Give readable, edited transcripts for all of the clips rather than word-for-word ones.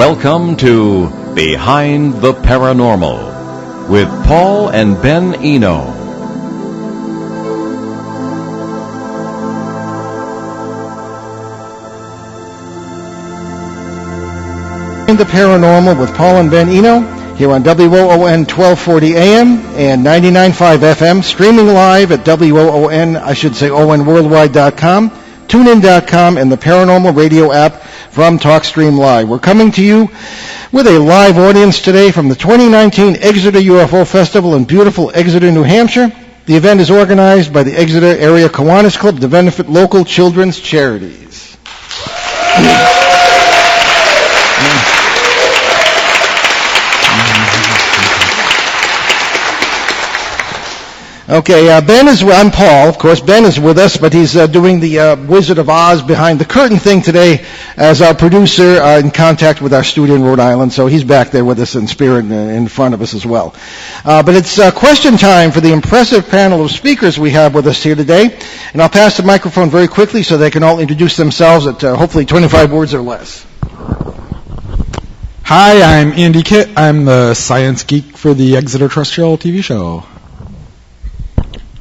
Welcome to Behind the Paranormal with Paul and Ben Eno. Behind the Paranormal with Paul and Ben Eno here on WOON 1240 AM and 99.5 FM, streaming live at ONworldwide.com, TuneIn.com, and the Paranormal Radio app from TalkStream Live. We're coming to you with a live audience today from the 2019 Exeter UFO Festival in beautiful Exeter, New Hampshire. The event is organized by the Exeter Area Kiwanis Club to benefit local children's charities. Okay, I'm Paul, of course. Ben is with us, but he's doing the Wizard of Oz behind the curtain thing today as our producer in contact with our studio in Rhode Island, so he's back there with us in spirit in front of us as well. But it's question time for the impressive panel of speakers we have with us here today, and I'll pass the microphone very quickly so they can all introduce themselves at hopefully 25 words or less. Hi, I'm Andy Kitt. I'm the science geek for the Exeter Terrestrial TV show.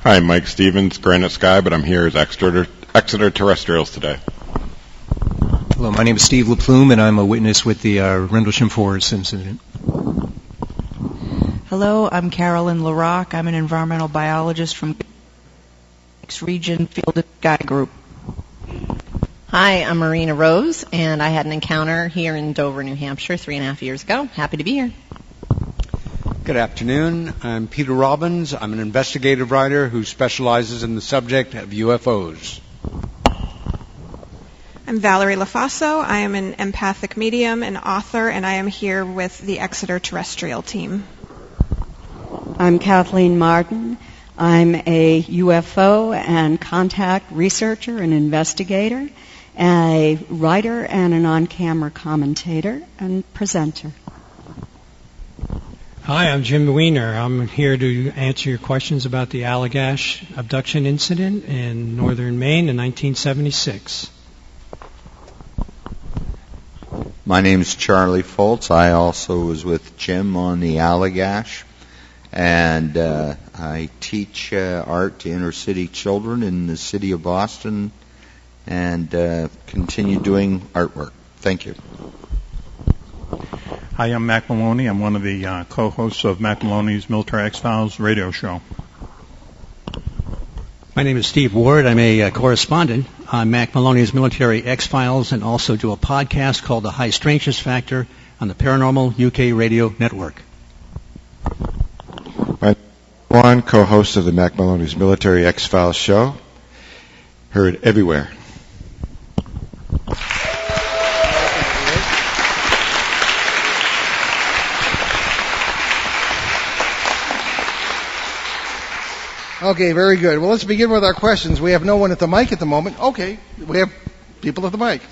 Hi, Mike Stevens, Granite Sky, but I'm here as Exeter Terrestrials today. Hello, my name is Steve Laplume, and I'm a witness with the Rendlesham Forest Incident. Hello, I'm Carolyn Larocque. I'm an environmental biologist from Region Field and Sky Group. Hi, I'm Marinna Rose, and I had an encounter here in Dover, New Hampshire 3.5 years ago. Happy to be here. Good afternoon. I'm Peter Robbins. I'm an investigative writer who specializes in the subject of UFOs. I'm Valerie Lofaso. I am an empathic medium and author, and I am here with the Exeter Terrestrial team. I'm Kathleen Marden. I'm a UFO and contact researcher and investigator, a writer and an on-camera commentator and presenter. Hi, I'm Jim Weiner. I'm here to answer your questions about the Allagash abduction incident in northern Maine in 1976. My name is Charlie Foltz. I also was with Jim on the Allagash, and I teach art to inner city children in the city of Boston and continue doing artwork. Thank you. Hi, I'm Mack Maloney. I'm one of the co-hosts of Mack Maloney's Military X-Files radio show. My name is Steve Ward. I'm a correspondent on Mack Maloney's Military X-Files and also do a podcast called The High Strangeness Factor on the Paranormal UK Radio Network. I'm Juan, co-host of the Mack Maloney's Military X-Files show, heard everywhere. Okay, very good. Well, let's begin with our questions. We have no one at the mic at the moment. Okay, we have people at the mic.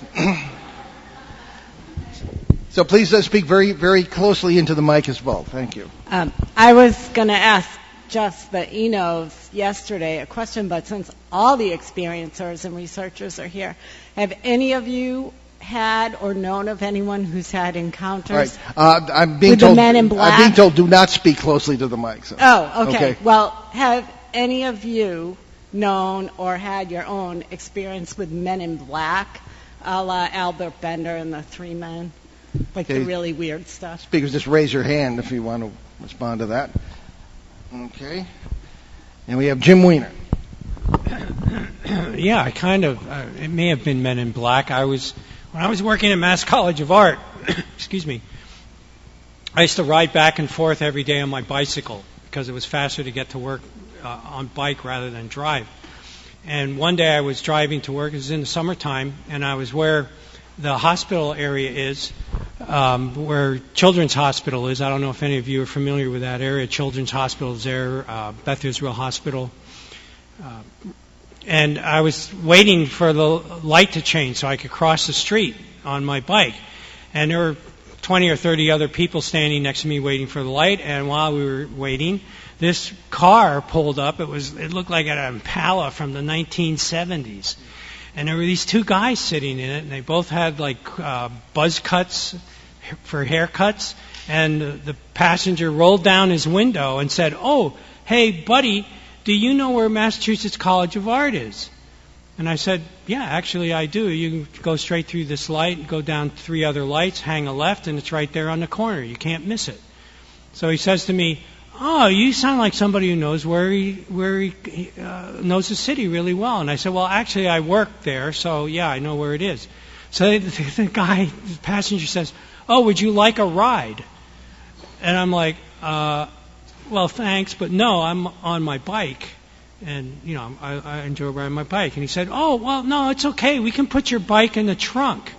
So please speak very, very closely into the mic as well. Thank you. I was going to ask just the Enos yesterday a question, but since all the experiencers and researchers are here, have any of you had or known of anyone who's had encounters I'm being with told, the men in black? I'm being told do not speak closely to the mic. So. Oh, okay. Well, have any of you known or had your own experience with men in black, a la Albert Bender and the Three Men? Like the really weird stuff. Speakers, just raise your hand if you want to respond to that. Okay. And we have Jim Weiner. Yeah, I kind of, it may have been Men in Black. When I was working at Mass College of Art, excuse me, I used to ride back and forth every day on my bicycle because it was faster to get to work on bike rather than drive. And one day I was driving to work, it was in the summertime, and I was where the hospital area is, where Children's Hospital is. I don't know if any of you are familiar with that area. Children's Hospital is there, Beth Israel Hospital. And I was waiting for the light to change so I could cross the street on my bike. And there were 20 or 30 other people standing next to me waiting for the light. And while we were waiting, this car pulled up. It looked like an Impala from the 1970s. And there were these two guys sitting in it, and they both had like buzz cuts, for haircuts, and the passenger rolled down his window and said, "Oh, hey, buddy, do you know where Massachusetts College of Art is?" And I said, "Yeah, actually I do. You can go straight through this light, go down 3 other lights, hang a left, and it's right there on the corner. You can't miss it." So he says to me, "Oh, you sound like somebody who knows where he knows the city really well." And I said, "Well, actually I work there, so yeah, I know where it is." So the passenger says, "Oh, would you like a ride?" And I'm like, "Well, thanks, but no, I'm on my bike, and I enjoy riding my bike." And he said, "Oh, well, no, it's okay. We can put your bike in the trunk."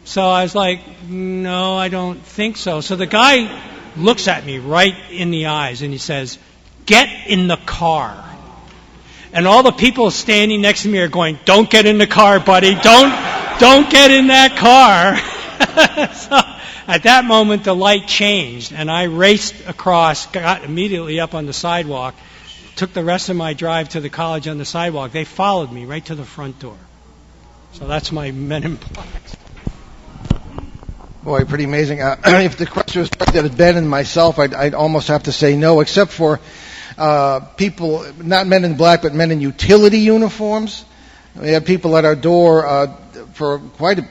So I was like, "No, I don't think so." So the guy looks at me right in the eyes and he says, "Get in the car." And all the people standing next to me are going, "Don't get in the car, buddy. Don't get in that car." So at that moment, the light changed, and I raced across, got immediately up on the sidewalk, took the rest of my drive to the college on the sidewalk. They followed me right to the front door. So that's my Men in Black. Boy, pretty amazing. If the question was directed at Ben and myself, I'd almost have to say no, except for people, not men in black, but men in utility uniforms. We had people at our door for quite a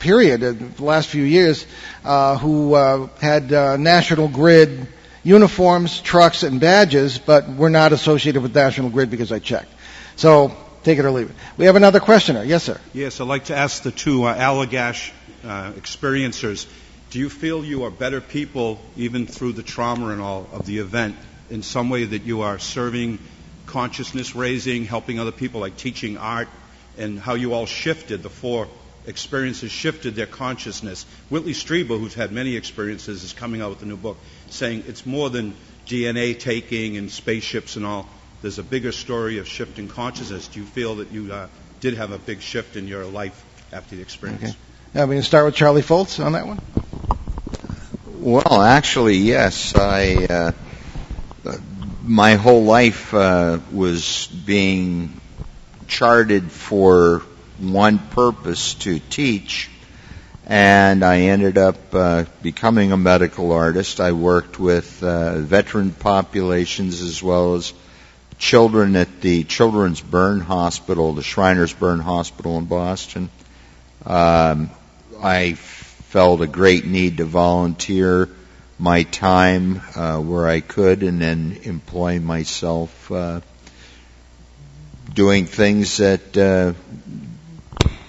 period in the last few years who had National Grid uniforms, trucks, and badges, but were not associated with National Grid because I checked. So take it or leave it. We have another questioner. Yes, sir. Yes, I'd like to ask the two Allagash experiencers, do you feel you are better people, even through the trauma and all of the event, in some way that you are serving consciousness raising, helping other people, like teaching art, and how you all shifted, the 4 experiences shifted their consciousness? Whitley Strieber, who's had many experiences, is coming out with a new book saying it's more than DNA taking and spaceships and all. There's a bigger story of shifting consciousness. Do you feel that you did have a big shift in your life after the experience? Okay. Now we can start with Charlie Foltz on that one. Well, actually, yes. My whole life was being charted for one purpose, to teach, and I ended up becoming a medical artist. I worked with veteran populations as well as children at the Children's Burn Hospital, the Shriners Burn Hospital in Boston. I felt a great need to volunteer my time where I could and then employ myself doing things that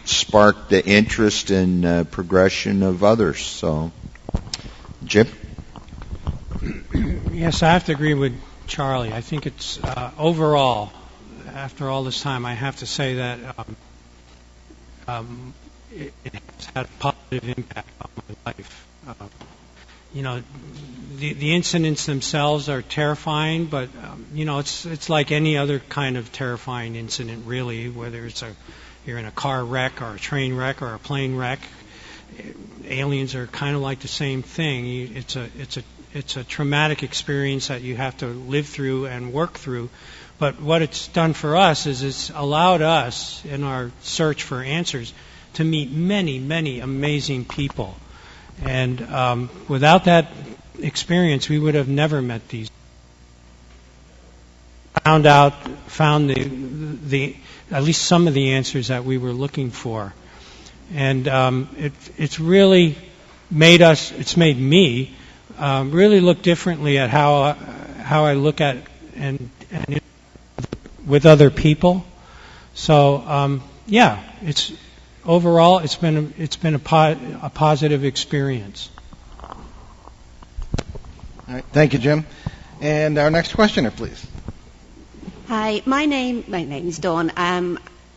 sparked the interest and progression of others. So, Jim? Yes, I have to agree with Charlie. I think it's overall, after all this time, I have to say that it has had a positive impact on my life. The incidents themselves are terrifying, but it's like any other kind of terrifying incident, really. Whether you're in a car wreck or a train wreck or a plane wreck, aliens are kind of like the same thing. It's a traumatic experience that you have to live through and work through. But what it's done for us is it's allowed us, in our search for answers, to meet many, many amazing people. And without that experience, we would have never met these. Found the at least some of the answers that we were looking for, and it's really made us. It's made me really look differently at how I look at and with other people. So it's. Overall, it's been a positive experience. All right, thank you, Jim. And our next questioner, please. Hi, my name is Dawn.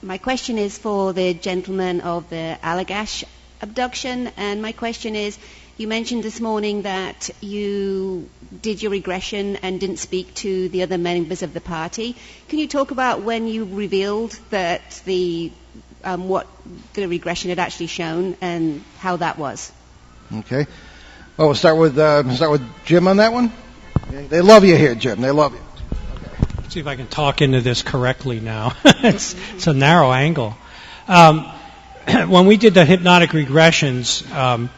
My question is for the gentleman of the Allagash abduction, and my question is: you mentioned this morning that you did your regression and didn't speak to the other members of the party. Can you talk about when you revealed that what the regression had actually shown and how that was? Okay. Well, we'll start with Jim on that one. They love you here, Jim. They love you. Okay. Let's see if I can talk into this correctly now. It's a narrow angle. when we did the hypnotic regressions,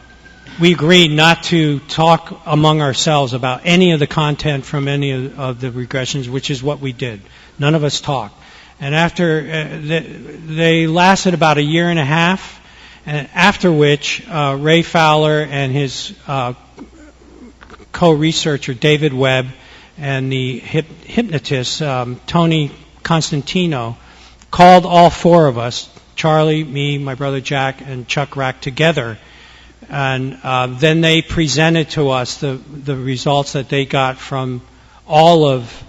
we agreed not to talk among ourselves about any of the content from any of the regressions, which is what we did. None of us talked. And after they lasted about a year and a half, and after which Ray Fowler and his co-researcher David Webb and the hypnotist Tony Constantino called all four of us, Charlie, me, my brother Jack, and Chuck Rack, together. And then they presented to us the results that they got from all of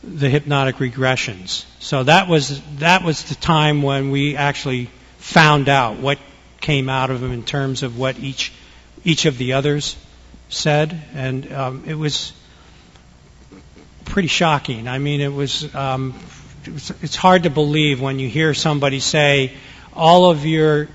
the hypnotic regressions. So that was the time when we actually found out what came out of them in terms of what each of the others said, and it was pretty shocking. I mean, it's hard to believe when you hear somebody say all of your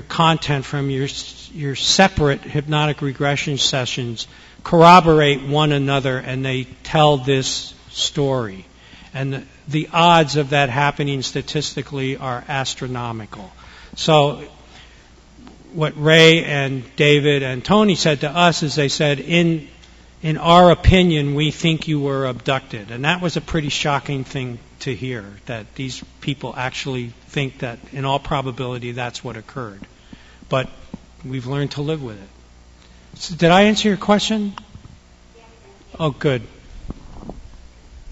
content from your separate hypnotic regression sessions corroborate one another, and they tell this story. And the odds of that happening statistically are astronomical. So what Ray and David and Tony said to us is they said, in our opinion, we think you were abducted. And that was a pretty shocking thing to hear, that these people actually think that in all probability that's what occurred. But we've learned to live with it. So did I answer your question? Oh, good.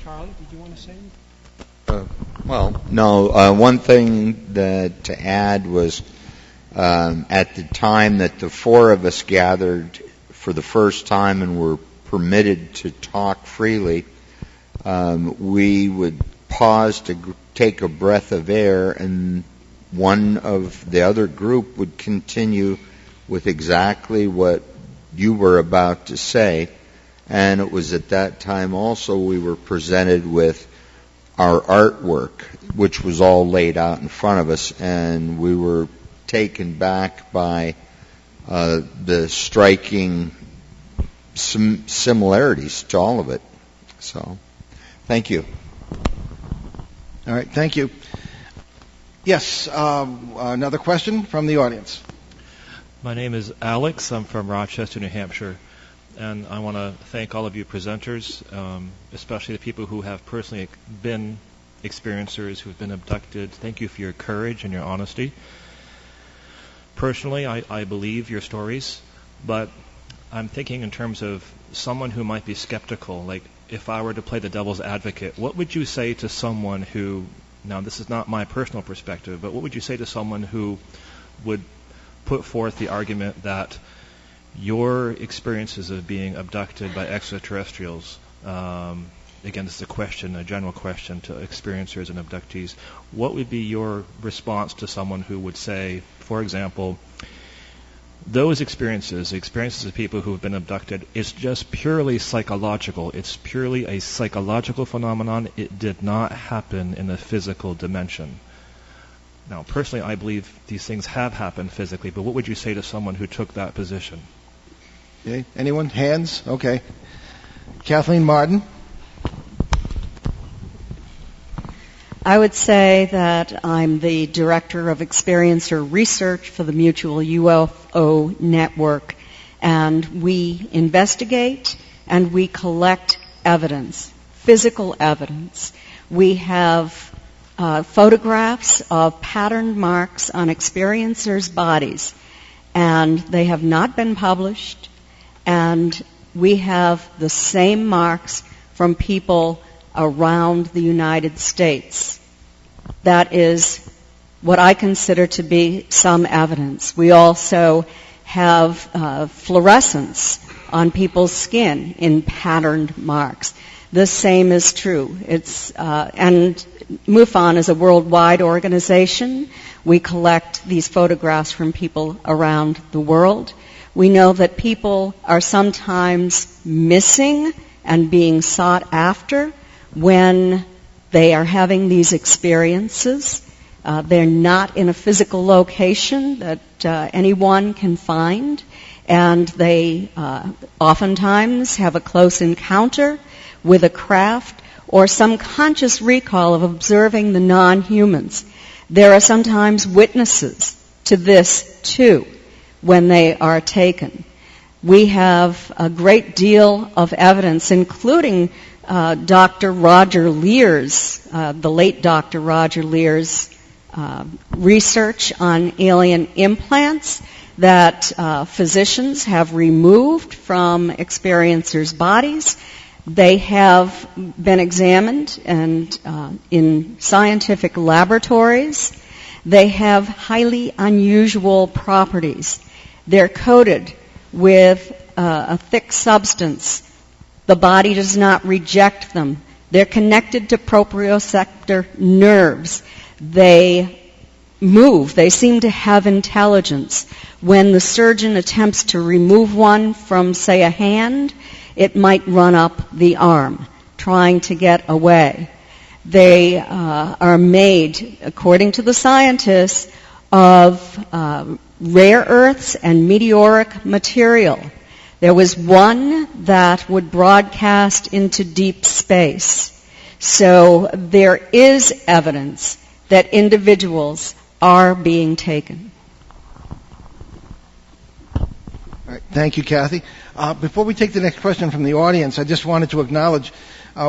Charlie, did you want to say anything? No. One thing to add was at the time that the four of us gathered for the first time and were permitted to talk freely, we would pause to take a breath of air, and one of the other group would continue with exactly what you were about to say. And it was at that time also we were presented with our artwork, which was all laid out in front of us, and we were taken back by the striking similarities to all of it. So, thank you. All right, thank you. Yes, another question from the audience. My name is Alex. I'm from Rochester, New Hampshire. And I want to thank all of you presenters, especially the people who have personally been experiencers who have been abducted. Thank you for your courage and your honesty. Personally, I believe your stories, but I'm thinking in terms of someone who might be skeptical. Like, if I were to play the devil's advocate, what would you say to someone who, now this is not my personal perspective, but what would you say to someone who would put forth the argument that your experiences of being abducted by extraterrestrials, again, this is a question, a general question to experiencers and abductees, what would be your response to someone who would say, for example, those experiences, the experiences of people who have been abducted, it's just purely psychological. It's purely a psychological phenomenon. It did not happen in the physical dimension. Now, personally, I believe these things have happened physically, but what would you say to someone who took that position? Okay. Anyone? Hands? Okay. Kathleen Marden. I would say that I'm the Director of Experiencer Research for the Mutual UFO Network, and we investigate and we collect evidence, physical evidence. We have photographs of patterned marks on experiencers' bodies, and they have not been published, and we have the same marks from people around the United States. That is what I consider to be some evidence. We also have fluorescence on people's skin in patterned marks. The same is true. And MUFON is a worldwide organization. We collect these photographs from people around the world. We know that people are sometimes missing and being sought after when they are having these experiences. They're not in a physical location that anyone can find, and they oftentimes have a close encounter with a craft or some conscious recall of observing the non-humans. There are sometimes witnesses to this, too, when they are taken. We have a great deal of evidence, including Dr. Roger Lear's, the late Dr. Roger Lear's research on alien implants that physicians have removed from experiencers' bodies. They have been examined and in scientific laboratories. They have highly unusual properties. They're coated with a thick substance. The body does not reject them. They're connected to proprioceptor nerves. They move. They seem to have intelligence. When the surgeon attempts to remove one from, say, a hand, it might run up the arm, trying to get away. They are made, according to the scientists, of rare earths and meteoric material. There was one that would broadcast into deep space. So there is evidence that individuals are being taken. All right. Thank you, Kathy. Before we take the next question from the audience, I just wanted to acknowledge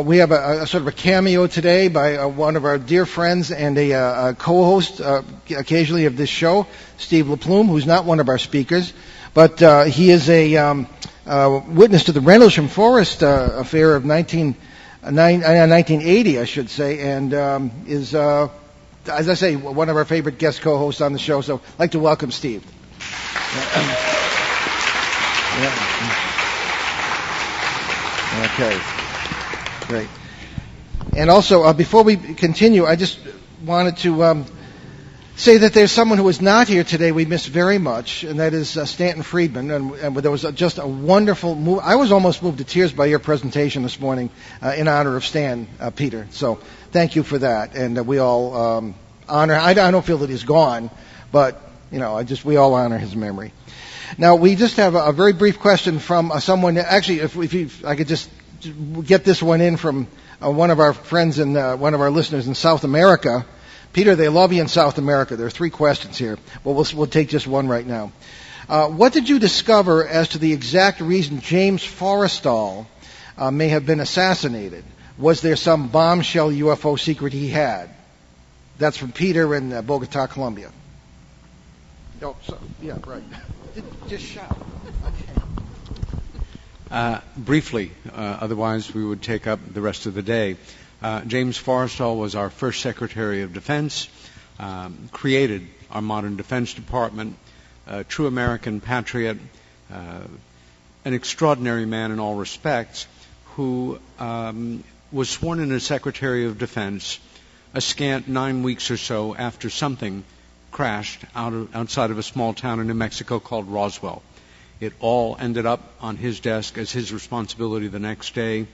we have a sort of a cameo today by one of our dear friends and a co-host occasionally of this show, Steve Laplume, who's not one of our speakers, but he is a witness to the Rendlesham Forest affair of 1980, I should say, and is, as I say, one of our favorite guest co-hosts on the show. So I'd like to welcome Steve. Okay. Great. And also, before we continue, I just wanted to say that there's someone who is not here today we miss very much, and that is Stanton Friedman. And there was just a wonderful move. I was almost moved to tears by your presentation this morning in honor of Stan, Peter. So thank you for that. And we all honor. I don't feel that he's gone, but we all honor his memory. Now, we just have a very brief question from someone. Actually, if I could just get this one in from one of our friends and one of our listeners in South America. Peter, they love you in South America. There are 3 questions here. Well, we'll take just one right now. What did you discover as to the exact reason James Forrestal may have been assassinated? Was there some bombshell UFO secret he had? That's from Peter in Bogota, Colombia. Oh, yeah, right. Just shout. Okay. Briefly, otherwise we would take up the rest of the day. James Forrestal was our first Secretary of Defense, created our modern Defense Department, a true American patriot, an extraordinary man in all respects, who was sworn in as Secretary of Defense a scant 9 weeks or so after something crashed outside of a small town in New Mexico called Roswell. It all ended up on his desk as his responsibility the next day.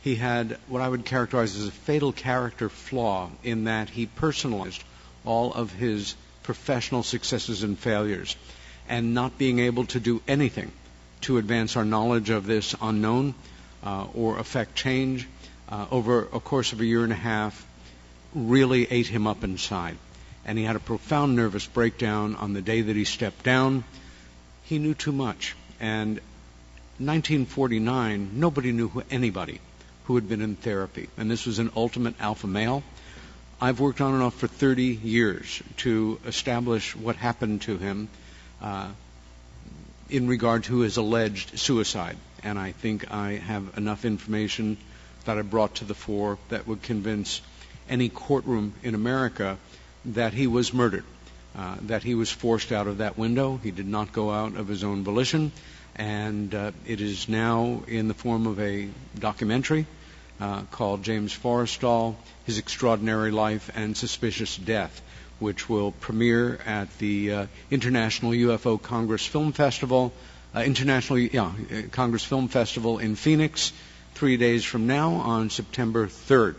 He had what I would characterize as a fatal character flaw in that he personalized all of his professional successes and failures, and not being able to do anything to advance our knowledge of this unknown or affect change over a course of a year and a half really ate him up inside. And he had a profound nervous breakdown on the day that he stepped down. He knew too much. And in 1949, nobody knew anybody who had been in therapy. And this was an ultimate alpha male. I've worked on and off for 30 years to establish what happened to him in regard to his alleged suicide. And I think I have enough information that I brought to the fore that would convince any courtroom in America that he was murdered, that he was forced out of that window. He did not go out of his own volition, and it is now in the form of a documentary called James Forrestal, His Extraordinary Life and Suspicious Death, which will premiere at the International UFO Congress Film Festival, Congress Film Festival in Phoenix 3 days from now on September 3rd.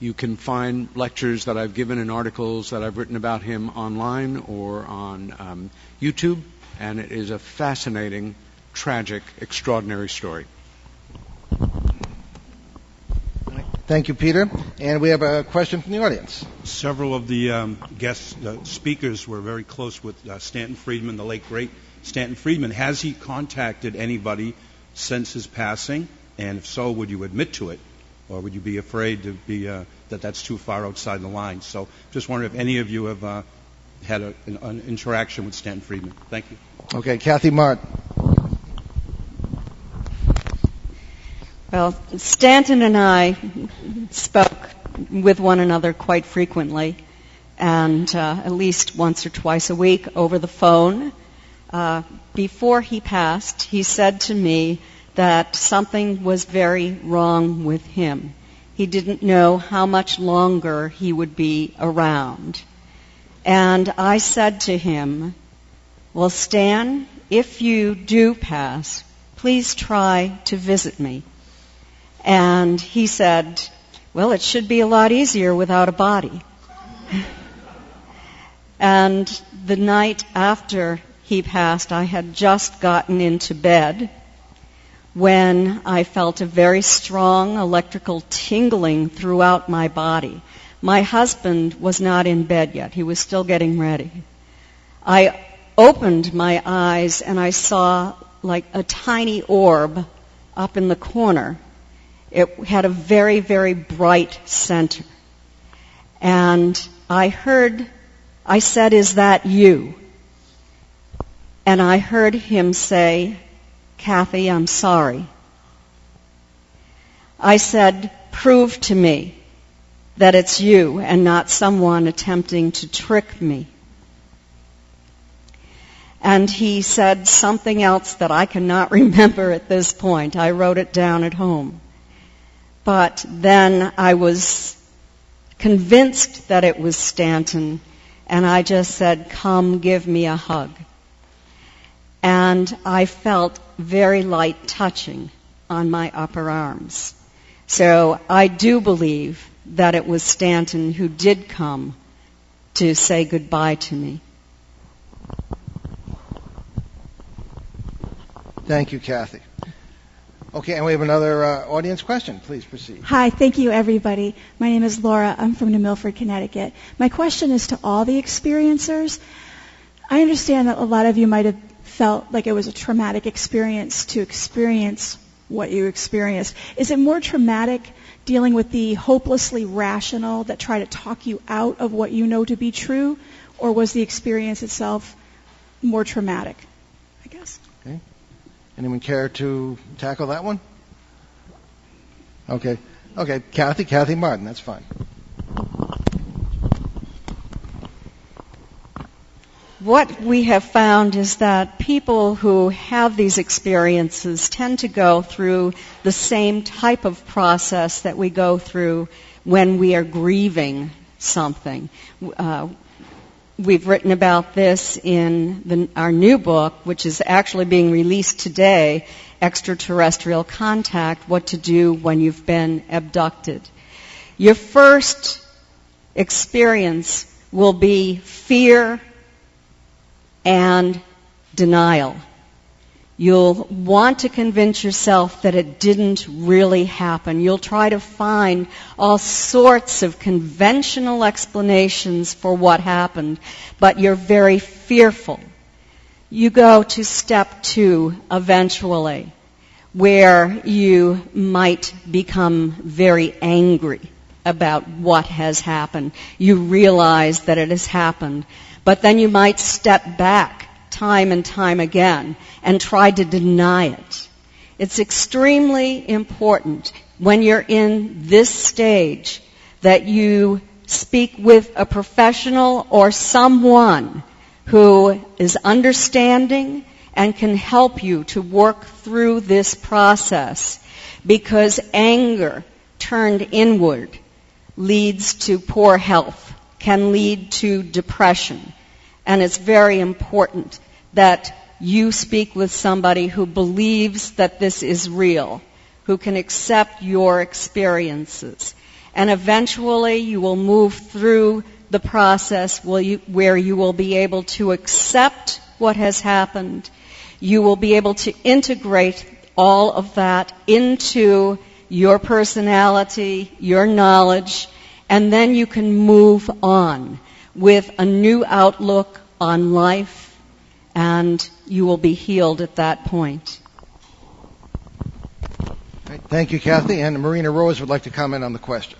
You can find lectures that I've given and articles that I've written about him online or on YouTube, and it is a fascinating, tragic, extraordinary story. Thank you, Peter. And we have a question from the audience. Several of the guest speakers were very close with Stanton Friedman, the late great Stanton Friedman. Has he contacted anybody since his passing? And if so, would you admit to it? Or would you be afraid to be that that's too far outside the line? So just wondering if any of you have had an interaction with Stanton Friedman. Thank you. Okay, Kathy Marden. Well, Stanton and I spoke with one another quite frequently, and at least once or twice a week over the phone. Before he passed, he said to me that something was very wrong with him. He didn't know how much longer he would be around. And I said to him, well, Stan, if you do pass, please try to visit me. And he said, well, it should be a lot easier without a body. And the night after he passed, I had just gotten into bed when I felt a very strong electrical tingling throughout my body. My husband was not in bed yet. He was still getting ready. I opened my eyes and I saw like a tiny orb up in the corner. It had a very, very bright center. And I said, is that you? And I heard him say, Kathy, I'm sorry. I said, prove to me that it's you and not someone attempting to trick me. And he said something else that I cannot remember at this point. I wrote it down at home. But then I was convinced that it was Stanton, and I just said, come give me a hug. And I felt very light touching on my upper arms. So I do believe that it was Stanton who did come to say goodbye to me. Thank you, Kathy. Okay, and we have another audience question. Please proceed. Hi, thank you, everybody. My name is Laura. I'm from New Milford, Connecticut. My question is to all the experiencers. I understand that a lot of you might have felt like it was a traumatic experience to experience what you experienced. Is it more traumatic dealing with the hopelessly rational that try to talk you out of what you know to be true, or was the experience itself more traumatic, I guess? Okay. Anyone care to tackle that one? Okay. Kathy Marden, that's fine. What we have found is that people who have these experiences tend to go through the same type of process that we go through when we are grieving something. We've written about this in our new book, which is actually being released today, Extraterrestrial Contact, What to Do When You've Been Abducted. Your first experience will be fear and denial. You'll want to convince yourself that it didn't really happen. You'll try to find all sorts of conventional explanations for what happened, but you're very fearful. You go to step 2 eventually, where you might become very angry about what has happened. You realize that it has happened, but then you might step back time and time again and try to deny it. It's extremely important when you're in this stage that you speak with a professional or someone who is understanding and can help you to work through this process, because anger turned inward leads to poor health, can lead to depression. And it's very important that you speak with somebody who believes that this is real, who can accept your experiences. And eventually you will move through the process where you will be able to accept what has happened. You will be able to integrate all of that into your personality, your knowledge, and then you can move on with a new outlook on life, and you will be healed at that point. Right, thank you, Kathy. And Marinna Rose would like to comment on the question.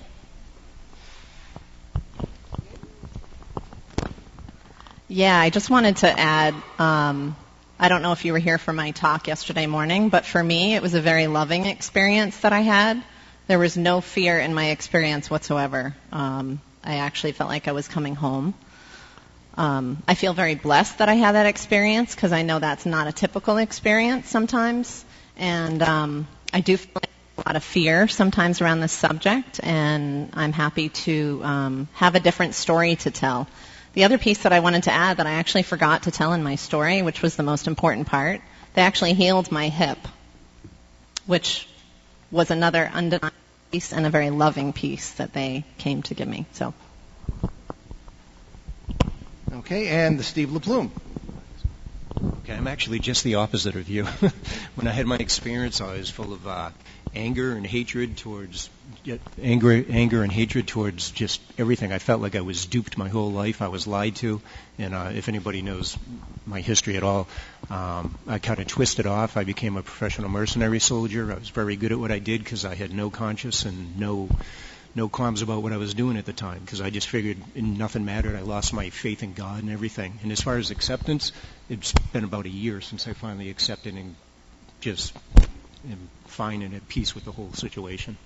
Yeah, I just wanted to add, I don't know if you were here for my talk yesterday morning, but for me it was a very loving experience that I had. There was no fear in my experience whatsoever. I actually felt like I was coming home. I feel very blessed that I had that experience because I know that's not a typical experience sometimes. And I do feel like a lot of fear sometimes around this subject, and I'm happy to have a different story to tell. The other piece that I wanted to add that I actually forgot to tell in my story, which was the most important part, they actually healed my hip, which was another undeniable piece and a very loving piece that they came to give me. So. Okay, and Steve Laplume. Okay, I'm actually just the opposite of you. When I had my experience, I was full of anger and hatred towards just everything. I felt like I was duped my whole life. I was lied to, and if anybody knows my history at all, I kind of twisted off. I became a professional mercenary soldier. I was very good at what I did because I had no conscience and no qualms about what I was doing at the time, because I just figured nothing mattered. I lost my faith in God and everything. And as far as acceptance, it's been about a year since I finally accepted and just am fine and at peace with the whole situation.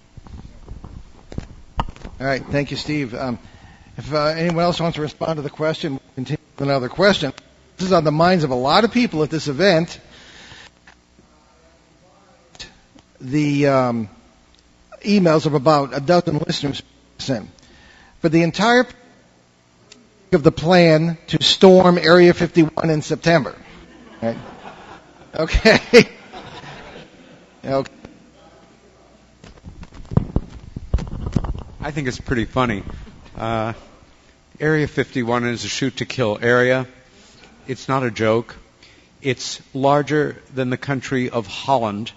All right, thank you, Steve. If anyone else wants to respond to the question, we'll continue with another question. This is on the minds of a lot of people at this event. The emails of about a dozen listeners sent. For the entire of the plan to storm Area 51 in September. Right? Okay. Okay. I think it's pretty funny. Area 51 is a shoot-to-kill area. It's not a joke. It's larger than the country of Holland.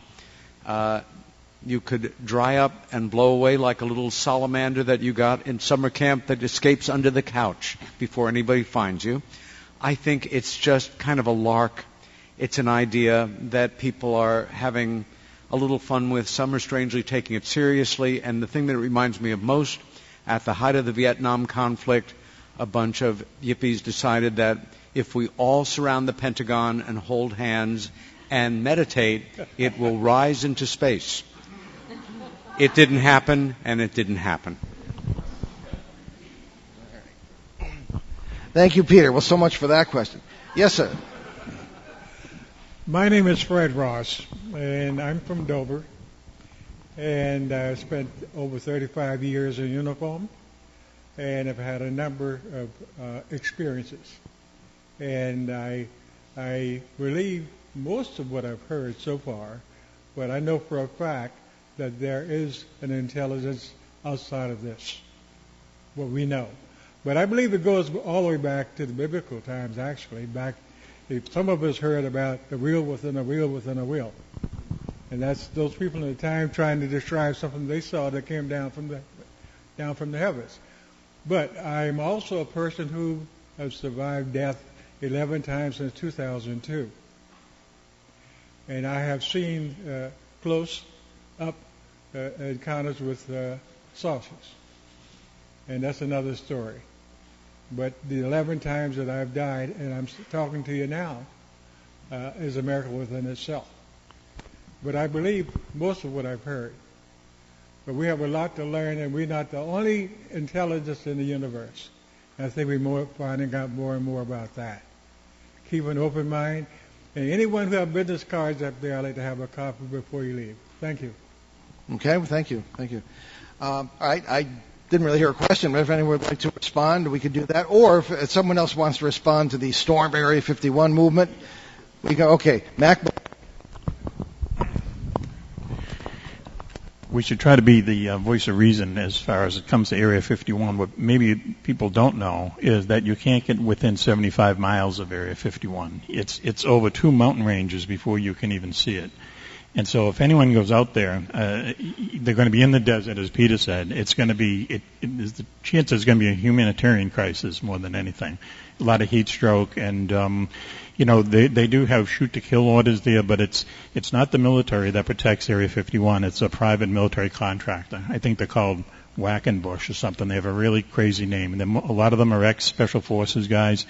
You could dry up and blow away like a little salamander that you got in summer camp that escapes under the couch before anybody finds you. I think it's just kind of a lark. It's an idea that people are having a little fun with. Some are strangely taking it seriously. And the thing that it reminds me of most, at the height of the Vietnam conflict, a bunch of yippies decided that if we all surround the Pentagon and hold hands and meditate, it will rise into space. It didn't happen, and it didn't happen. Thank you, Peter. Well, so much for that question. Yes, sir. My name is Fred Ross, and I'm from Dover. And I spent over 35 years in uniform, and have had a number of experiences. And I believe most of what I've heard so far, but I know for a fact that there is an intelligence outside of this, what we know. But I believe it goes all the way back to the biblical times, actually. Some of us heard about the wheel within a wheel within a wheel. And that's those people in the time trying to describe something they saw that came down from the heavens. But I'm also a person who has survived death 11 times since 2002. And I have seen close up encounters with saucers. And that's another story. But the 11 times that I've died, and I'm talking to you now, is a miracle within itself. But I believe most of what I've heard. But we have a lot to learn, and we're not the only intelligence in the universe. I think we're finding out more and more about that. Keep an open mind. And anyone who has business cards up there, I'd like to have a copy before you leave. Thank you. Okay, well, thank you. Thank you. All right, I didn't really hear a question, but if anyone would like to respond, we could do that. Or if someone else wants to respond to the Storm Area 51 movement, we go, okay, Mack. We should try to be the voice of reason as far as it comes to Area 51. What maybe people don't know is that you can't get within 75 miles of Area 51. It's over 2 mountain ranges before you can even see it. And so if anyone goes out there, they're going to be in the desert, as Peter said. It's going to be, the chance is going to be a humanitarian crisis more than anything. A lot of heat stroke, and they do have shoot-to-kill orders there, but it's not the military that protects Area 51. It's a private military contractor. I think they're called Wackenbush or something. They have a really crazy name, and a lot of them are ex-Special Forces guys.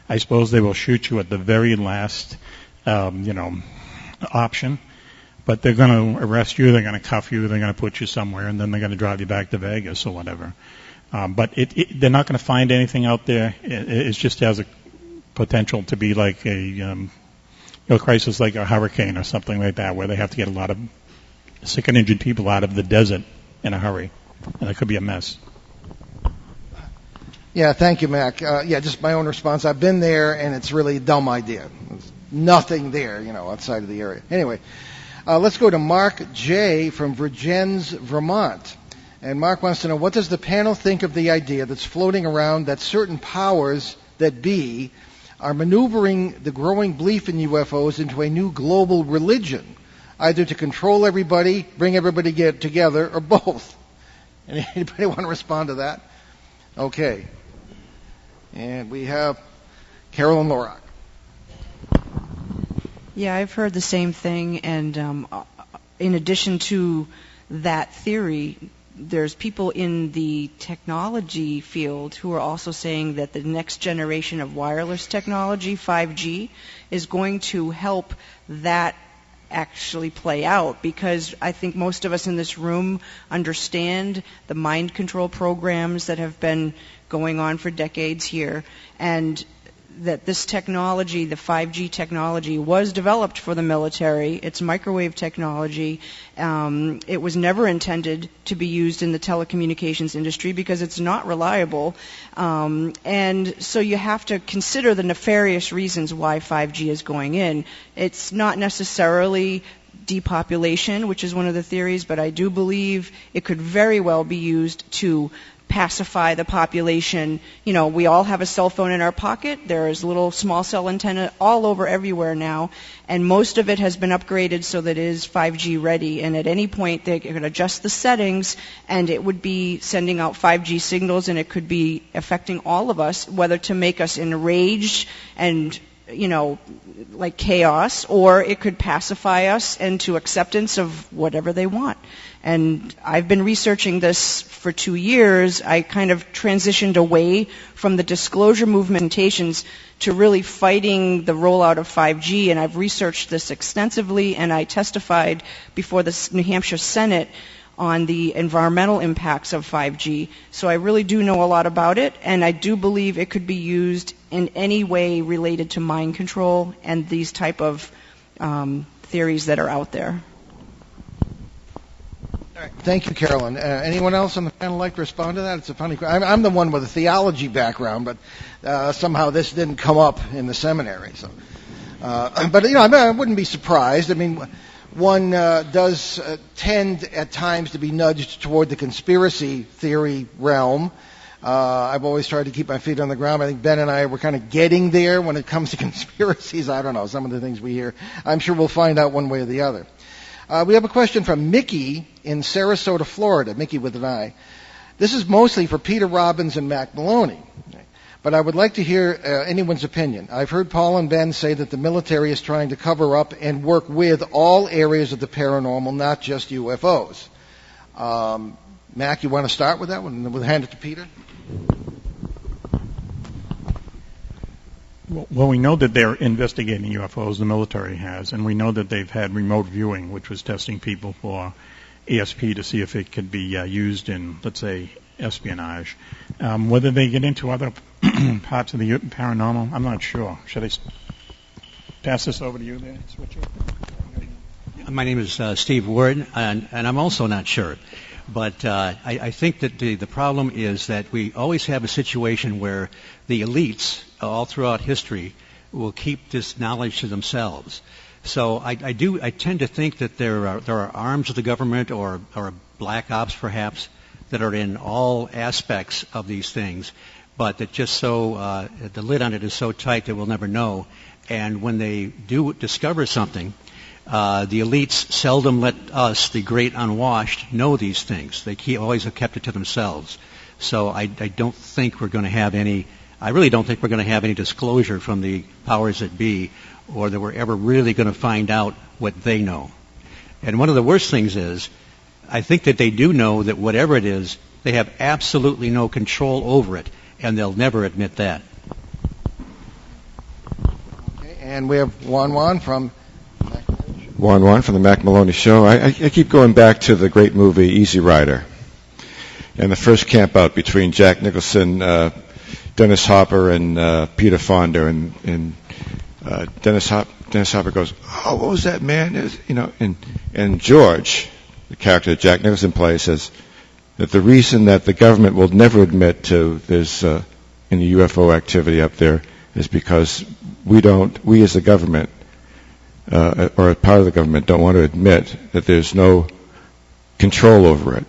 I suppose they will shoot you at the very last, option. But they're going to arrest you, they're going to cuff you, they're going to put you somewhere, and then they're going to drive you back to Vegas or whatever. But they're not going to find anything out there. It just has a potential to be like a crisis like a hurricane or something like that, where they have to get a lot of sick and injured people out of the desert in a hurry. And it could be a mess. Yeah, thank you, Mac. Just my own response. I've been there, and it's really a dumb idea. There's nothing there, outside of the area. Anyway. Let's go to Mark J. from Virgins, Vermont. And Mark wants to know, what does the panel think of the idea that's floating around that certain powers that be are maneuvering the growing belief in UFOs into a new global religion, either to control everybody, bring everybody together, or both? Anybody want to respond to that? Okay. And we have Carolyn Larocque. Yeah, I've heard the same thing, and in addition to that theory, there's people in the technology field who are also saying that the next generation of wireless technology, 5G, is going to help that actually play out, because I think most of us in this room understand the mind control programs that have been going on for decades here, and that this technology, the 5G technology, was developed for the military. It's microwave technology. It was never intended to be used in the telecommunications industry because it's not reliable. And so you have to consider the nefarious reasons why 5G is going in. It's not necessarily depopulation, which is one of the theories, but I do believe it could very well be used to pacify the population. We all have a cell phone in our pocket. There's little small cell antenna all over everywhere now, and most of it has been upgraded so that it is 5G ready, and at any point they could adjust the settings and it would be sending out 5G signals, and it could be affecting all of us, whether to make us enraged and like chaos, or it could pacify us into acceptance of whatever they want. And I've been researching this for 2 years. I kind of transitioned away from the disclosure movementations to really fighting the rollout of 5G, and I've researched this extensively, and I testified before the New Hampshire Senate on the environmental impacts of 5G. So I really do know a lot about it, and I do believe it could be used in any way related to mind control and these type of theories that are out there. All right. Thank you, Carolyn. Anyone else on the panel like to respond to that? It's a funny question. I'm the one with a theology background, but somehow this didn't come up in the seminary. So, I wouldn't be surprised. I mean, one does tend at times to be nudged toward the conspiracy theory realm. I've always tried to keep my feet on the ground. I think Ben and I were kind of getting there when it comes to conspiracies. I don't know, some of the things we hear. I'm sure we'll find out one way or the other. We have a question from Mickey in Sarasota, Florida. Mickey with an I. This is mostly for Peter Robbins and Mack Maloney, but I would like to hear anyone's opinion. I've heard Paul and Ben say that the military is trying to cover up and work with all areas of the paranormal, not just UFOs. Mack, you want to start with that one, and then we'll hand it to Peter? Well, we know that they're investigating UFOs, the military has, and we know that they've had remote viewing, which was testing people for ESP to see if it could be used in, let's say, espionage. Whether they get into other parts of the paranormal, I'm not sure. Should I pass this over to you there? Switch it. My name is Steve Ward, and I'm also not sure. But I think that the problem is that we always have a situation where the elites all throughout history will keep this knowledge to themselves. So I tend to think that there are arms of the government or black ops perhaps that are in all aspects of these things, but that just so the lid on it is so tight that we'll never know. And when they do discover something, The elites seldom let us, the great unwashed, know these things. They always have kept it to themselves. So I don't think we're going to have any, I really don't think we're going to have any disclosure from the powers that be, or that we're ever really going to find out what they know. And one of the worst things is, I think that they do know that whatever it is, they have absolutely no control over it, and they'll never admit that. Okay, and we have Juan from Juan from the Mack Maloney Show. I keep going back to the great movie Easy Rider, and the first camp out between Jack Nicholson, Dennis Hopper, and Peter Fonda, and Dennis Hopper goes, "Oh, what was that, man?" And George, the character that Jack Nicholson plays, says that the reason that the government will never admit to there's any UFO activity up there is because we as the government, or a part of the government, don't want to admit that there's no control over it.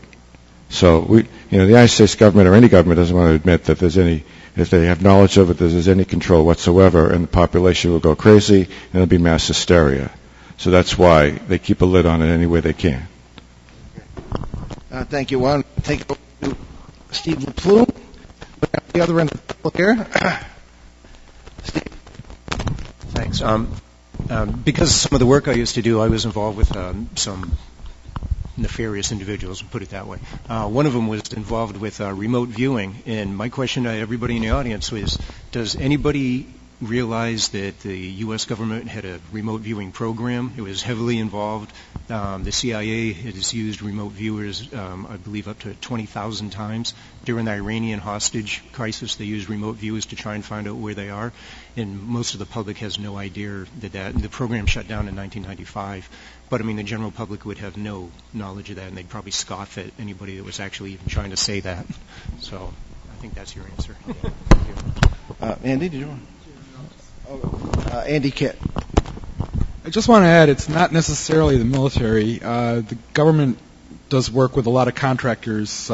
So the United States government or any government doesn't want to admit that there's any, if they have knowledge of it, that there's any control whatsoever, and the population will go crazy, and there'll be mass hysteria. So that's why they keep a lid on it any way they can. Thank you, Juan. Take it over to Steve Laplume. The other end of the table here. Steve. Thanks. Because of some of the work I used to do, I was involved with some nefarious individuals, we'll put it that way. One of them was involved with remote viewing, and my question to everybody in the audience was, does anybody realize that the U.S. government had a remote viewing program? It was heavily involved. The CIA has used remote viewers, I believe, up to 20,000 times. During the Iranian hostage crisis, they used remote viewers to try and find out where they are, and most of the public has no idea that the program shut down in 1995. But, I mean, the general public would have no knowledge of that, and they'd probably scoff at anybody that was actually even trying to say that. So I think that's your answer. Yeah. Thank you. Andy, did you want? Andy Kitt. I just want to add, it's not necessarily the military. The government does work with a lot of contractors,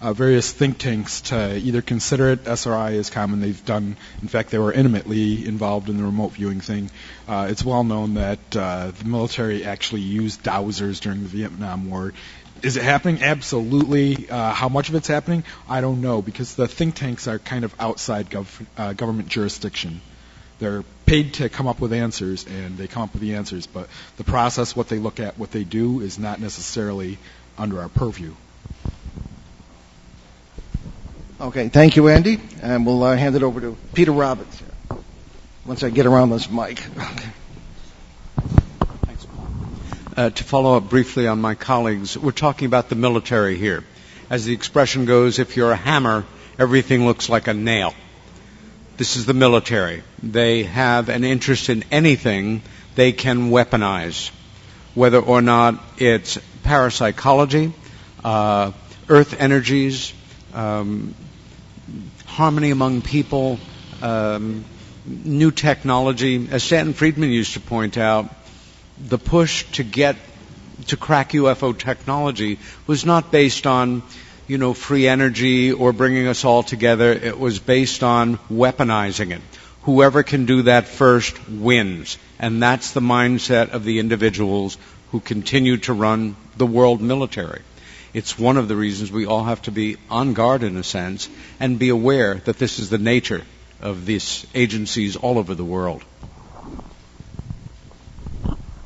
various think tanks, to either consider it. SRI is common. They've done, in fact, they were intimately involved in the remote viewing thing. It's well known that the military actually used dowsers during the Vietnam War. Is it happening? Absolutely. How much of it's happening? I don't know, because the think tanks are kind of outside government jurisdiction. They're paid to come up with answers, and they come up with the answers, but the process, what they look at, what they do, is not necessarily under our purview. Okay, thank you, Andy, and we'll hand it over to Peter Robbins once I get around this mic. Thanks. To follow up briefly on my colleagues, we're talking about the military here. As the expression goes, if you're a hammer, everything looks like a nail. This is the military. They have an interest in anything they can weaponize, whether or not it's parapsychology, earth energies, harmony among people, new technology. As Stanton Friedman used to point out, the push to crack UFO technology was not based on free energy or bringing us all together. It was based on weaponizing it. Whoever can do that first wins. And that's the mindset of the individuals who continue to run the world military. It's one of the reasons we all have to be on guard, in a sense, and be aware that this is the nature of these agencies all over the world.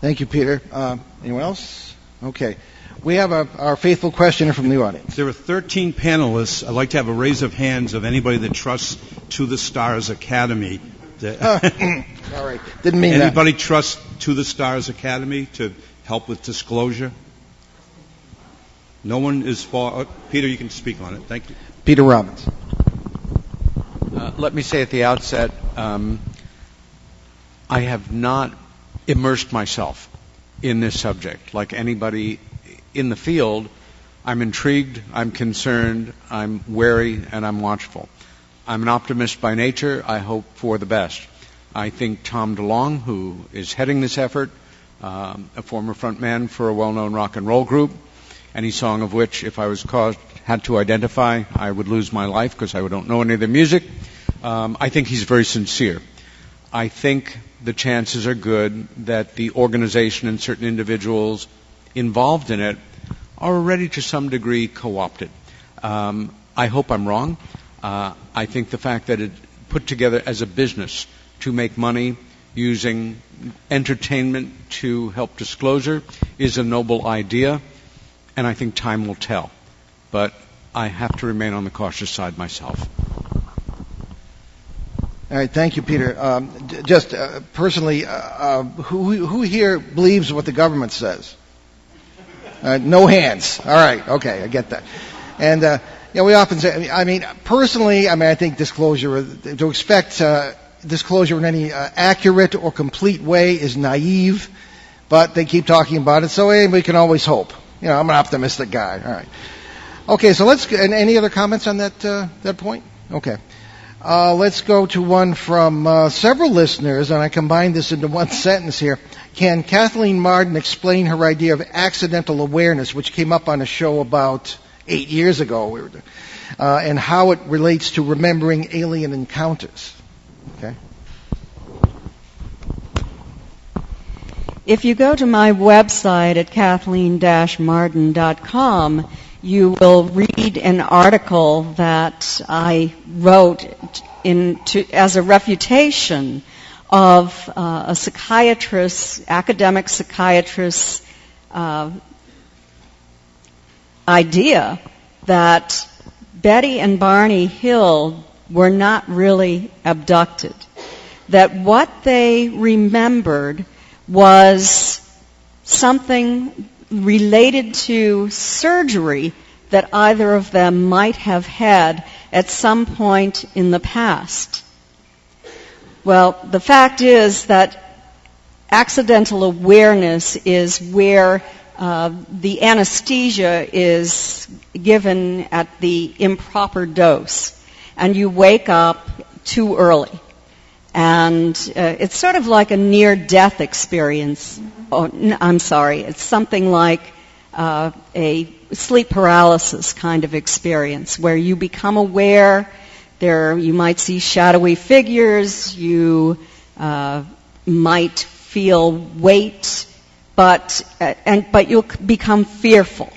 Thank you, Peter. Anyone else? Okay. We have our faithful questioner from the audience. There are 13 panelists. I'd like to have a raise of hands of anybody that trusts To the Stars Academy. All right. Didn't mean Anybody that. trust To the Stars Academy to help with disclosure? No one is for... Peter, you can speak on it. Thank you. Peter Robbins. Let me say at the outset, I have not immersed myself in this subject like anybody in the field. I'm intrigued, I'm concerned, I'm wary, and I'm watchful. I'm an optimist by nature. I hope for the best. I think Tom DeLonge, who is heading this effort, a former frontman for a well-known rock and roll group, any song of which, if I was had to identify, I would lose my life because I don't know any of their music. I think he's very sincere. I think the chances are good that the organization and certain individuals involved in it are already to some degree co-opted. I hope I'm wrong. I think the fact that it's put together as a business to make money using entertainment to help disclosure is a noble idea, and I think time will tell. But I have to remain on the cautious side myself. All right, thank you, Peter. Just personally, who here believes what the government says? No hands. All right, okay, I get that. And we often say, personally, I think disclosure, to expect disclosure in any accurate or complete way is naive, but they keep talking about it, so we can always hope. I'm an optimistic guy. All right. Okay, so and any other comments on that point? Okay. Let's go to one from several listeners, and I combined this into one sentence here. Can Kathleen Marden explain her idea of accidental awareness, which came up on a show about 8 years ago, and how it relates to remembering alien encounters? Okay. If you go to my website at kathleen-marden.com, you will read an article that I wrote as a refutation of a academic psychiatrist's idea that Betty and Barney Hill were not really abducted, that what they remembered was something related to surgery that either of them might have had at some point in the past. Well, the fact is that accidental awareness is where the anesthesia is given at the improper dose, and you wake up too early. And it's sort of like a near-death experience. It's something like a sleep paralysis kind of experience where you become aware. You might see shadowy figures. You might feel weight, but you'll become fearful.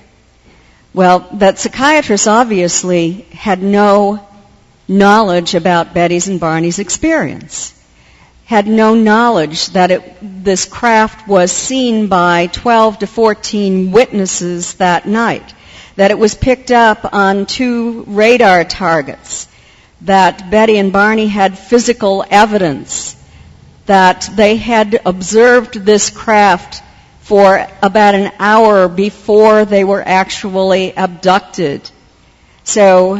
Well, that psychiatrist obviously had no knowledge about Betty's and Barney's experience, had no knowledge that this craft was seen by 12 to 14 witnesses that night, that it was picked up on 2 radar targets, that Betty and Barney had physical evidence, that they had observed this craft for about an hour before they were actually abducted. So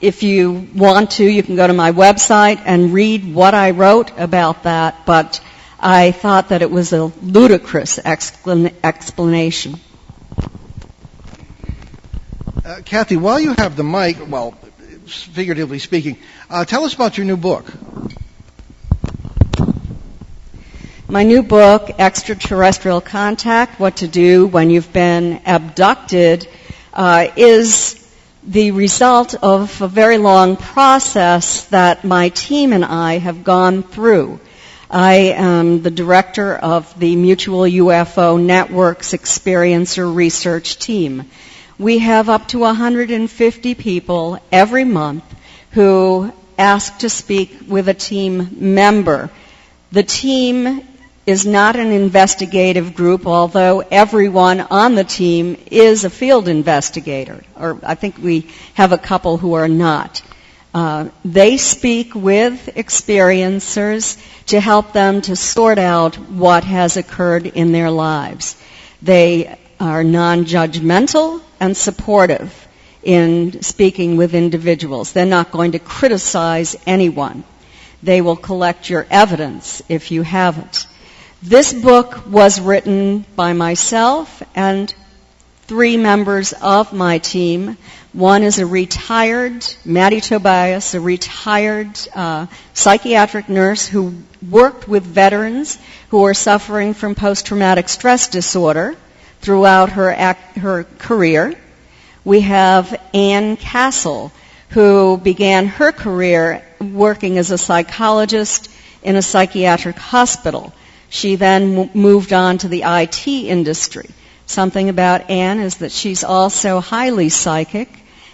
if you want to, you can go to my website and read what I wrote about that, but I thought that it was a ludicrous explanation. Kathy, while you have the mic, well, figuratively speaking, tell us about your new book. My new book, Extraterrestrial Contact, What to Do When You've Been Abducted, is the result of a very long process that my team and I have gone through. I am the director of the Mutual UFO Network's Experiencer Research Team. We have up to 150 people every month who ask to speak with a team member. The team is not an investigative group, although everyone on the team is a field investigator, or I think we have a couple who are not. They speak with experiencers to help them to sort out what has occurred in their lives. They are non-judgmental and supportive in speaking with individuals. They're not going to criticize anyone. They will collect your evidence if you have it. This book was written by myself and 3 members of my team. One is a retired, Maddie Tobias, a retired psychiatric nurse who worked with veterans who were suffering from post-traumatic stress disorder throughout her career. We have Ann Castle, who began her career working as a psychologist in a psychiatric hospital. She then moved on to the IT industry. Something about Anne is that she's also highly psychic,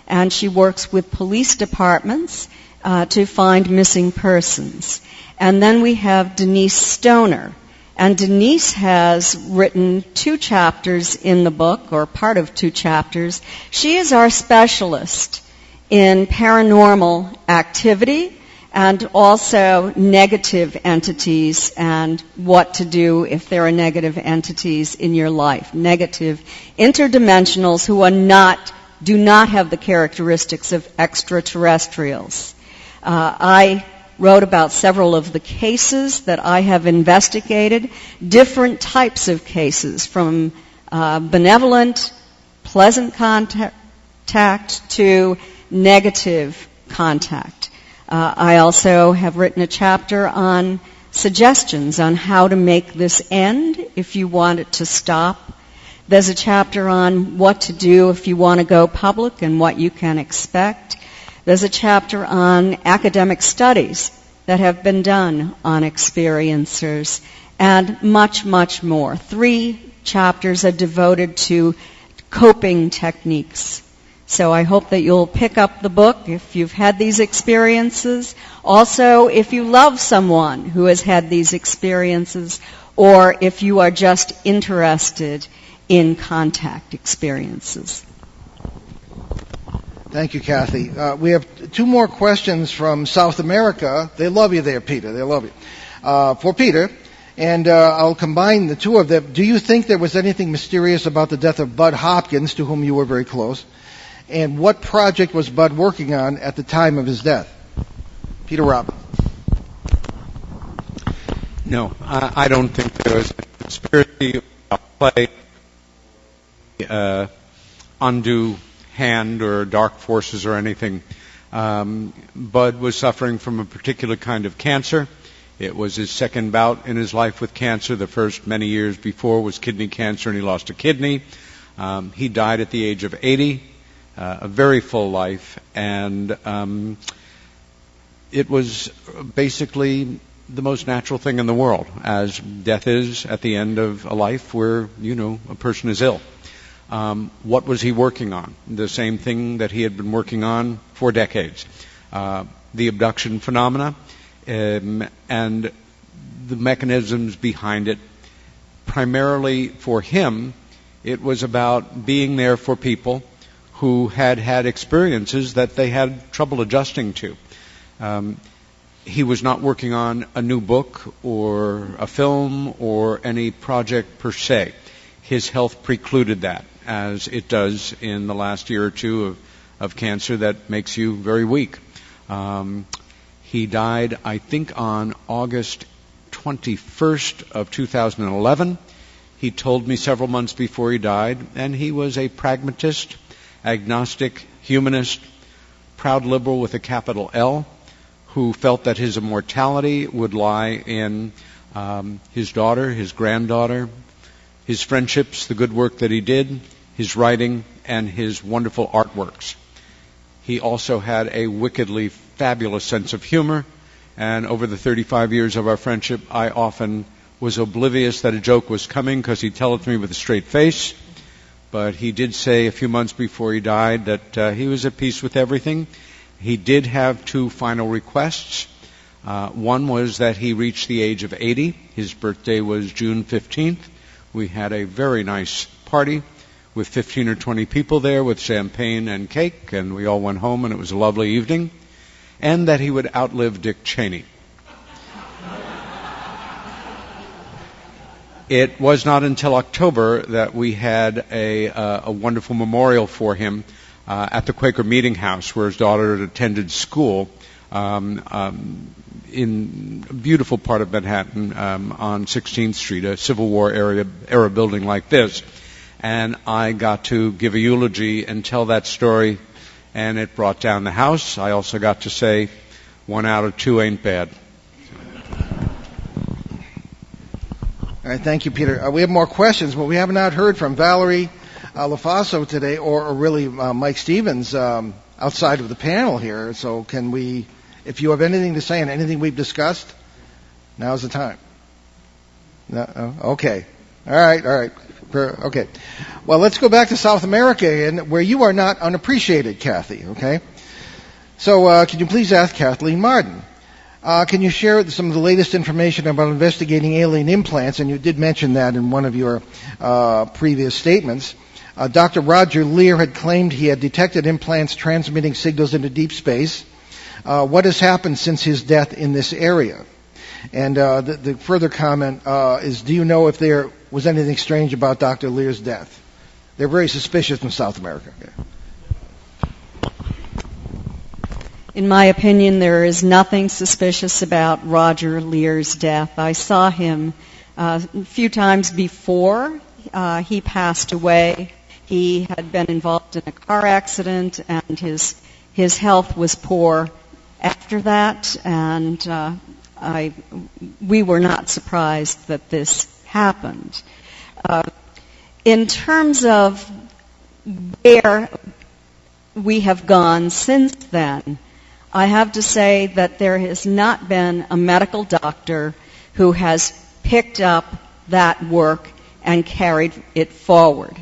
and she works with police departments to find missing persons. And then we have Denise Stoner. And Denise has written 2 chapters in the book, or part of 2 chapters. She is our specialist in paranormal activity and also negative entities and what to do if there are negative entities in your life. Negative interdimensionals who do not have the characteristics of extraterrestrials. I wrote about several of the cases that I have investigated, different types of cases, from benevolent, pleasant contact to negative contact. I also have written a chapter on suggestions on how to make this end if you want it to stop. There's a chapter on what to do if you want to go public and what you can expect. There's a chapter on academic studies that have been done on experiencers, and much, much more. 3 chapters are devoted to coping techniques. So I hope that you'll pick up the book if you've had these experiences. Also, if you love someone who has had these experiences, or if you are just interested in contact experiences. Thank you, Kathy. We have 2 more questions from South America. They love you there, Peter. They love you. For Peter, and I'll combine the 2 of them. Do you think there was anything mysterious about the death of Bud Hopkins, to whom you were very close? And what project was Bud working on at the time of his death? Peter Robbins. No, I don't think there was a conspiracy play, undue hand or dark forces or anything. Bud was suffering from a particular kind of cancer. It was his second bout in his life with cancer. The first many years before was kidney cancer, and he lost a kidney. He died at the age of 80, a very full life, and it was basically the most natural thing in the world, as death is at the end of a life where, a person is ill. What was he working on? The same thing that he had been working on for decades. The abduction phenomena and the mechanisms behind it. Primarily for him, it was about being there for people who had had experiences that they had trouble adjusting to. He was not working on a new book or a film or any project per se. His health precluded that, as it does in the last year or 2 of cancer that makes you very weak. He died, I think, on August 21st of 2011. He told me several months before he died, and he was a pragmatist, agnostic, humanist, proud liberal with a capital L, who felt that his immortality would lie in his daughter, his granddaughter, his friendships, the good work that he did, his writing, and his wonderful artworks. He also had a wickedly fabulous sense of humor, and over the 35 years of our friendship, I often was oblivious that a joke was coming because he'd tell it to me with a straight face. But he did say a few months before he died that he was at peace with everything. He did have 2 final requests. One was that he reached the age of 80. His birthday was June 15th. We had a very nice party with 15 or 20 people there with champagne and cake, and we all went home, and it was a lovely evening. And that he would outlive Dick Cheney. It was not until October that we had a wonderful memorial for him at the Quaker Meeting House, where his daughter had attended school in a beautiful part of Manhattan on 16th Street, a Civil War era building like this. And I got to give a eulogy and tell that story, and it brought down the house. I also got to say 1 out of 2 ain't bad. All right, thank you, Peter. We have more questions, but we have not heard from Valerie Lofaso today, or really Mike Stevens outside of the panel here. So can we, if you have anything to say on anything we've discussed, Now's the time. No? Okay. All right. Okay. Well, let's go back to South America, and where you are not unappreciated, Kathy, okay? So, can you please ask Kathleen Marden? Can you share some of the latest information about investigating alien implants? And you did mention that in one of your previous statements. Dr. Roger Lear had claimed he had detected implants transmitting signals into deep space. What has happened since his death in this area? And the further comment is, do you know if there was anything strange about Dr. Lear's death? They're very suspicious in South America. Okay. In my opinion, there is nothing suspicious about Roger Lear's death. I saw him a few times before he passed away. He had been involved in a car accident, and his health was poor after that, and we were not surprised that this happened. In terms of where we have gone since then, I have to say that there has not been a medical doctor who has picked up that work and carried it forward.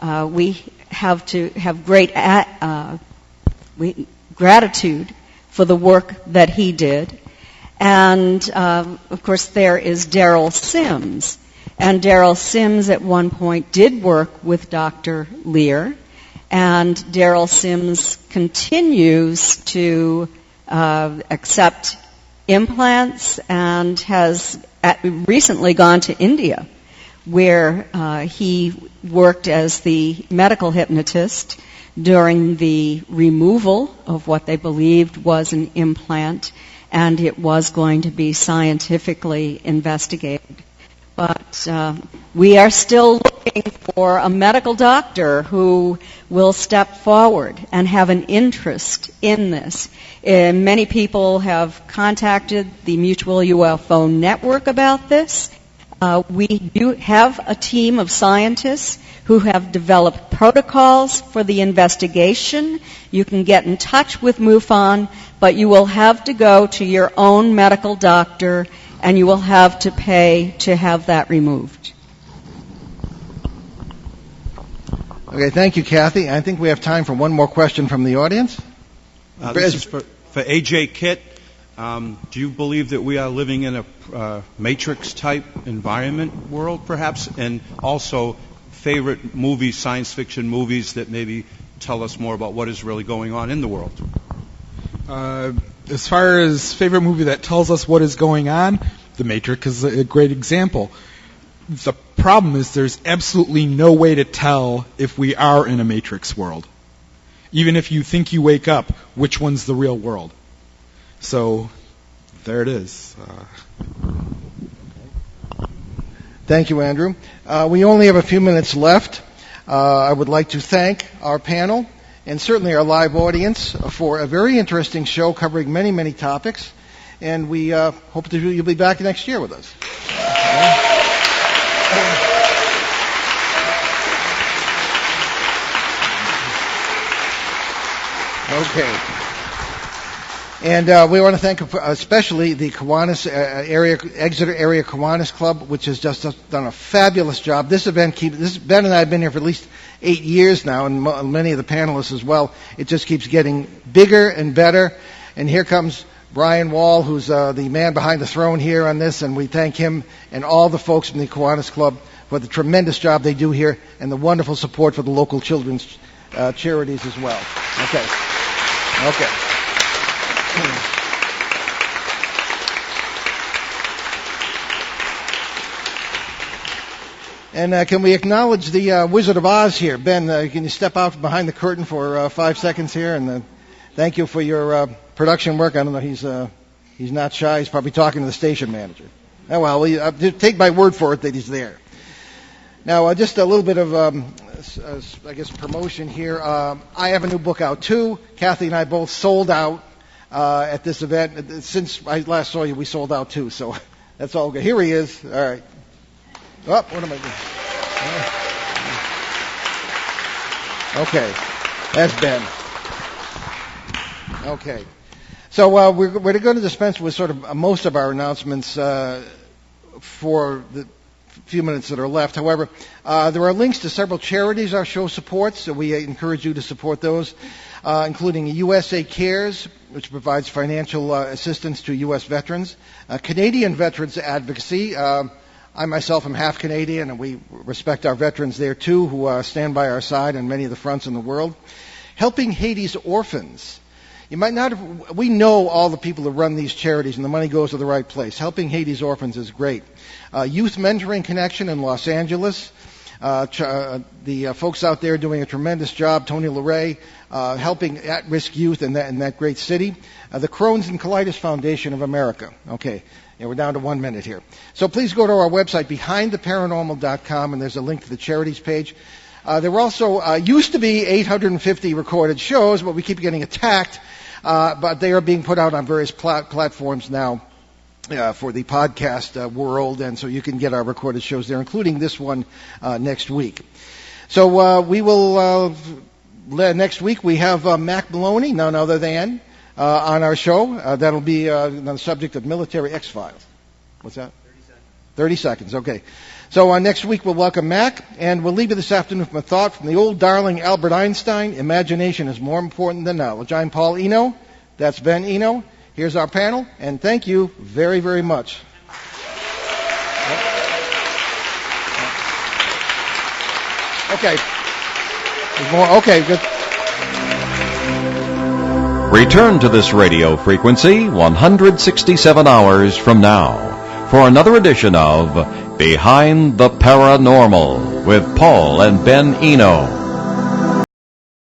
We have to have great gratitude for the work that he did. And, of course, there is Darrell Sims. And Darrell Sims at one point did work with Dr. Lear. And Darrell Sims continues to accept implants and has recently gone to India, where he worked as the medical hypnotist during the removal of what they believed was an implant, and it was going to be scientifically investigated. But we are still looking for a medical doctor who will step forward and have an interest in this. Many people have contacted the Mutual UFO Network about this. We do have a team of scientists who have developed protocols for the investigation. You can get in touch with MUFON, but you will have to go to your own medical doctor, and you will have to pay to have that removed. Okay, thank you, Kathy. I think we have time for one more question from the audience. This is for A.J. Kitt. Do you believe that we are living in a Matrix-type environment world, perhaps? And also, favorite movies, science fiction movies that maybe tell us more about what is really going on in the world? As far as favorite movie that tells us what is going on, The Matrix is a great example. The problem is there's absolutely no way to tell if we are in a Matrix world. Even if you think you wake up, which one's the real world? So, there it is. Thank you, Andrew. We only have a few minutes left. I would like to thank our panel and certainly our live audience for a very interesting show covering many, many topics. And we hope that you'll be back next year with us. Okay. And we want to thank especially the Kiwanis Exeter area Kiwanis Club, which has just done a fabulous job. This event Ben and I have been here for at least 8 years now, and many of the panelists as well. It just keeps getting bigger and better. And here comes Brian Wall, who's the man behind the throne here on this, and we thank him and all the folks from the Kiwanis Club for the tremendous job they do here and the wonderful support for the local children's charities as well. Okay. And can we acknowledge the Wizard of Oz here? Ben, can you step out behind the curtain for 5 seconds here? And thank you for your production work. I don't know, he's not shy. He's probably talking to the station manager. Oh, well, take my word for it that he's there. Now, just a little bit of, I guess, promotion here. I have a new book out, too. Kathy and I both sold out at this event. Since I last saw you, we sold out, too. So that's all good. Here he is. All right. Oh, what am I doing? Okay. That's Ben. Okay. So we're going to dispense with sort of most of our announcements for the few minutes that are left. However, there are links to several charities our show supports, so we encourage you to support those, including USA Cares, which provides financial assistance to U.S. veterans, Canadian Veterans Advocacy. I myself am half Canadian, and we respect our veterans there too, who stand by our side on many of the fronts in the world. Helping Haiti's Orphans. You might not have, we know all the people who run these charities, and the money goes to the right place. Helping Haiti's Orphans is great. Youth Mentoring Connection in Los Angeles. The folks out there doing a tremendous job. Tony LeRae, helping at-risk youth in that great city. The Crohn's and Colitis Foundation of America. Okay, yeah, we're down to 1 minute here. So please go to our website, behindtheparanormal.com, and there's a link to the charities page. There were also used to be 850 recorded shows, but we keep getting attacked. But they are being put out on various platforms now for the podcast world, and so you can get our recorded shows there, including this one next week. So we will next week we have Mack Maloney, none other than, on our show. That'll be on the subject of military X-Files. What's that? 30 seconds. Okay. So next week we'll welcome Mack, and we'll leave you this afternoon from a thought from the old darling Albert Einstein: imagination is more important than knowledge. I'm Paul Eno. That's Ben Eno. Here's our panel, and thank you very, very much. Okay. There's more. Okay, good. Return to this radio frequency 167 hours from now for another edition of Behind the Paranormal with Paul and Ben Eno.